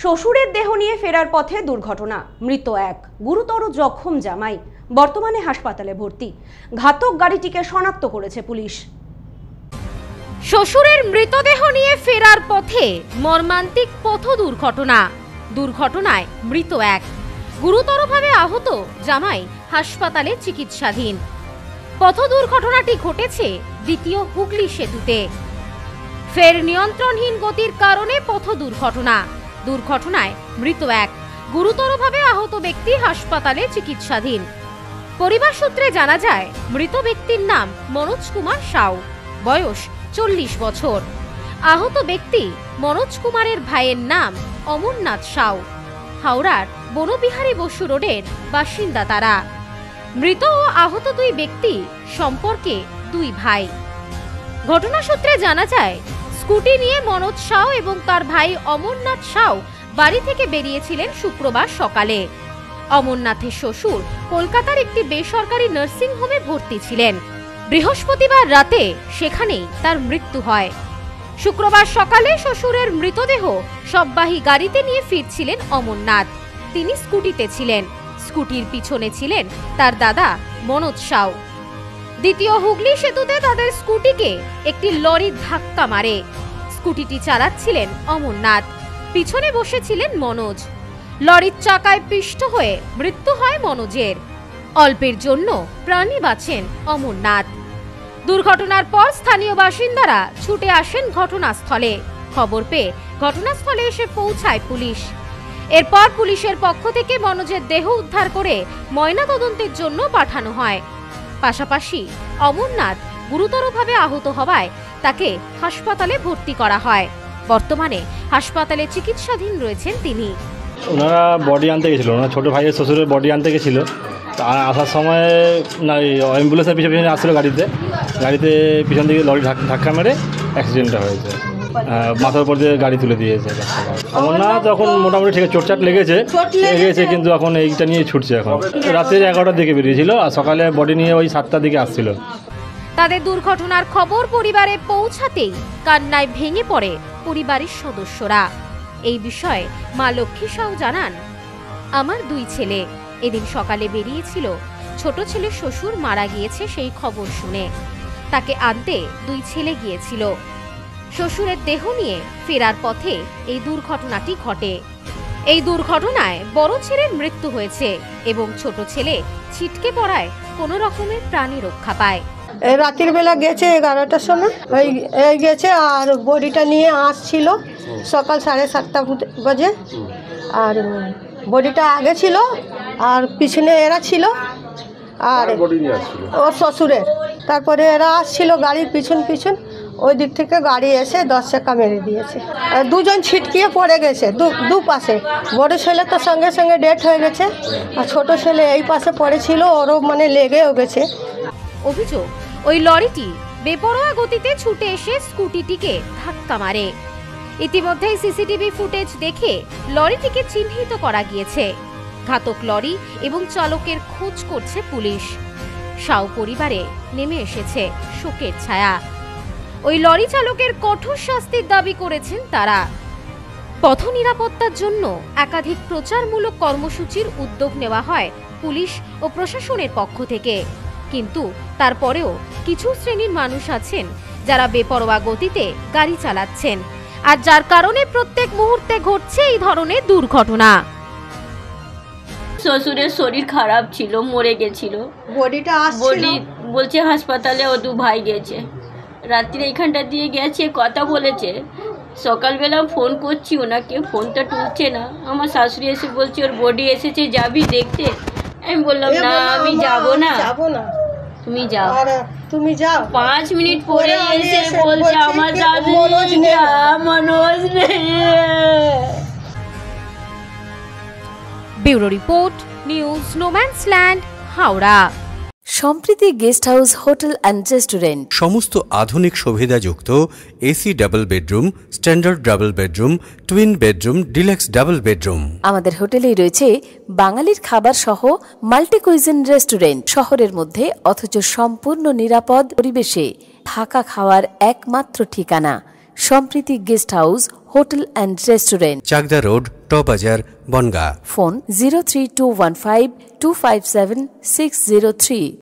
শ্বশুরের দেহ নিয়ে ফেরার পথে দুর্ঘটনা, মৃত এক, গুরুতর জখম জামাই, বর্তমানে হাসপাতালে ভর্তি। ঘাতক গাড়িটিকে শনাক্ত করেছে পুলিশ। শ্বশুরের মৃতদেহ নিয়ে ফেরার পথে মর্মান্তিক পথ দুর্ঘটনা। দুর্ঘটনায় মৃত এক, গুরুতরভাবে আহত জামাই হাসপাতালে চিকিৎসাধীন। পথ দুর্ঘটনাটি ঘটেছে দ্বিতীয় হুগলি সেতুতে। ফের নিয়ন্ত্রণহীন গতির কারণে পথ দুর্ঘটনা। দুর্ঘটনায় মৃত এক, গুরুতরভাবে আহত ব্যক্তি হাসপাতালে চিকিৎসাধীন। পরিবার সূত্রে জানা যায়, মৃত ব্যক্তির নাম মনোজ কুমার সাউ, বয়স 40 বছর। আহত ব্যক্তি মনোজ কুমারের ভাইয়ের নাম অমরনাথ সাউ, হাওড়ার বনবিহারী বসু রোডের বাসিন্দা তারা। মৃত ও আহত দুই ব্যক্তি সম্পর্কে দুই ভাই। ঘটনা সূত্রে জানা যায়, স্কুটি নিয়ে মনোজ সাউ এবং তার ভাই অমরনাথ সাউ বাড়ি থেকে বেরিয়েছিলেন শুক্রবার সকালে। অমরনাথের শ্বশুর কলকাতার একটি বেসরকারি নার্সিং হোমে ভর্তি ছিলেন। বৃহস্পতিবার রাতে সেখানেই তার মৃত্যু হয়। শুক্রবার সকালে শ্বশুরের মৃতদেহ সববাহী গাড়িতে নিয়ে ফিরছিলেন অমরনাথ। তিনি স্কুটিতে ছিলেন। স্কুটির পিছনে ছিলেন তার দাদা মনোজ সাউ। দ্বিতীয় হুগলি সেতুতে তাদের স্কুটিকে একটি লরি ধাক্কা মারে। স্কুটিটি চালাচ্ছিলেন অমরনাথ, পিছনে বসেছিলেন মনোজ। লরির চাকায় পিষ্ট হয়ে মৃত্যু হয় মনোজের। অল্পের জন্য প্রাণী বাঁচেন অমরনাথ। দুর্ঘটনার পর স্থানীয় বাসিন্দারা ছুটে আসেন ঘটনাস্থলে। খবর পেয়ে ঘটনাস্থলে এসে পৌঁছায় পুলিশ। এরপর পুলিশের পক্ষ থেকে মনোজের দেহ উদ্ধার করে ময়নাতদন্তের জন্য পাঠানো হয়। পাশাপাশি অমরনাথ গুরুতরভাবে আহত হওয়ায় তাকে হাসপাতালে ভর্তি করা হয়। বর্তমানে হাসপাতালে চিকিৎসাধীন রয়েছেন তিনি। ওনারা বডি আনতে গেছিল, ওনার ছোটো ভাইয়ের শ্বশুরের বডি আনতে গেছিলো। আসার সময় না অ্যাম্বুলেন্সের পিছনে আসছিলো গাড়িতে পিছন দিকে লরি ধাক্কা মেরে অ্যাক্সিডেন্টটা হয়েছে। মাথার উপর দিয়ে গাড়ি তুলে দিয়েছে। অমরনাথ তখন মোটামুটি ঠিক চোটচাট লেগেছে, কিন্তু এখন এইটা নিয়ে ছুটছে। এখন রাত্রে 11টার দিকে বেরিয়েছিল আর সকালে বডি নিয়ে ওই 7টার দিকে আসছিল। তাদের দুর্ঘটনার খবর পরিবারে পৌঁছাতেই কান্নায় ভেঙে পড়ে পরিবারের সদস্যরা। এই বিষয়ে মা লক্ষ্মী সাউ জানান, আমার দুই ছেলে এদিন সকালে বেরিয়েছিল। ছোট ছেলে শ্বশুর মারা গিয়েছে সেই খবর শুনে তাকে আনতে দুই ছেলে গিয়েছিল। শ্বশুরের দেহ নিয়ে ফেরার পথে এই দুর্ঘটনাটি ঘটে। এই দুর্ঘটনায় বড় ছেলের মৃত্যু হয়েছে এবং ছোট ছেলে ছিটকে পড়ায় কোনো রকমের প্রাণী রক্ষা পায়। রাতের বেলা গেছে 11টার সময় গেছে আর বডিটা নিয়ে আসছিল সকাল 7:30 বাজে। আর বডিটা আগে ছিল আর পিছনে এরা ছিল আর ওর শ্বশুরের। তারপরে এরা আসছিল গাড়ির পিছন ওই দিক থেকে গাড়ি এসে 10 চাকা মেরে দিয়েছে। দুজন ছিটকিয়ে পড়ে গেছে দু পাশে। বড় ছেলে তো সঙ্গে সঙ্গে ডেথ হয়ে গেছে আর ছোট ছেলে এই পাশে পড়েছিল, ওরও লেগেও গেছে। অভিযোগ, ওই লরিটি বেপরোয়া গতিতে ছুটে এসে স্কুটিটিকে ধাক্কা মারে। ইতিমধ্যেই সিসিটিভি ফুটেজ দেখে লরিটিকে চিহ্নিত করা গিয়েছে। ঘাতক লরি এবং চালকের খোঁজ করছে পুলিশ। সাউ পরিবারে নেমে এসেছে শোকের ছায়া। ওই লরি চালকের কঠোর শাস্তির দাবি করেছেন তারা। পথ নিরাপত্তার জন্য একাধিক প্রচারমূলক কর্মসূচির উদ্যোগ নেওয়া হয় পুলিশ ও প্রশাসনের পক্ষ থেকে, কিন্তু তারপরেও কিছু শ্রেণীর মানুষ আছেন যারা বেপরোয়া গতিতে গাড়ি চালাচ্ছেন, আর যার কারণে প্রত্যেক মুহূর্তে ঘটছে এই ধরনের দুর্ঘটনা। শ্বশুরের শরীর খারাপ ছিল, মরে গেছিল। বডি বলছে হাসপাতালে ও দু ভাই গেছে। রাত্রে এখানটা দিয়ে গেছে, কথা বলেছে। সকালবেলা ফোন করছি ওনাকে, ফোনটা তুলছে না। আমার শাশুড়ি এসে বলছে ওর বডি এসেছে, যাবি দেখতে? আমি বললাম না, আমি যাবো না, তুমি যাও। 5 মিনিট পরে এসে বলছে আমার মনোজ নেই। Bureau report, news no man's land, Howrah. Sampriti guest house hotel and restaurant, সমস্ত আধুনিক সুবিধাযুক্ত AC double bedroom, standard double bedroom, twin bedroom, deluxe double bedroom. আমাদের হোটেলেই রয়েছে বাঙালির খাবার সহ মাল্টি কুইজিন রেস্টুরেন্ট। শহরের মধ্যে অথচ সম্পূর্ণ নিরাপদ পরিবেশে থাকা খাওয়ার একমাত্র ঠিকানা Sampriti guest house hotel and restaurant, Chakdah road, টবাজার, বনগাঁ। ফোন 03215257603।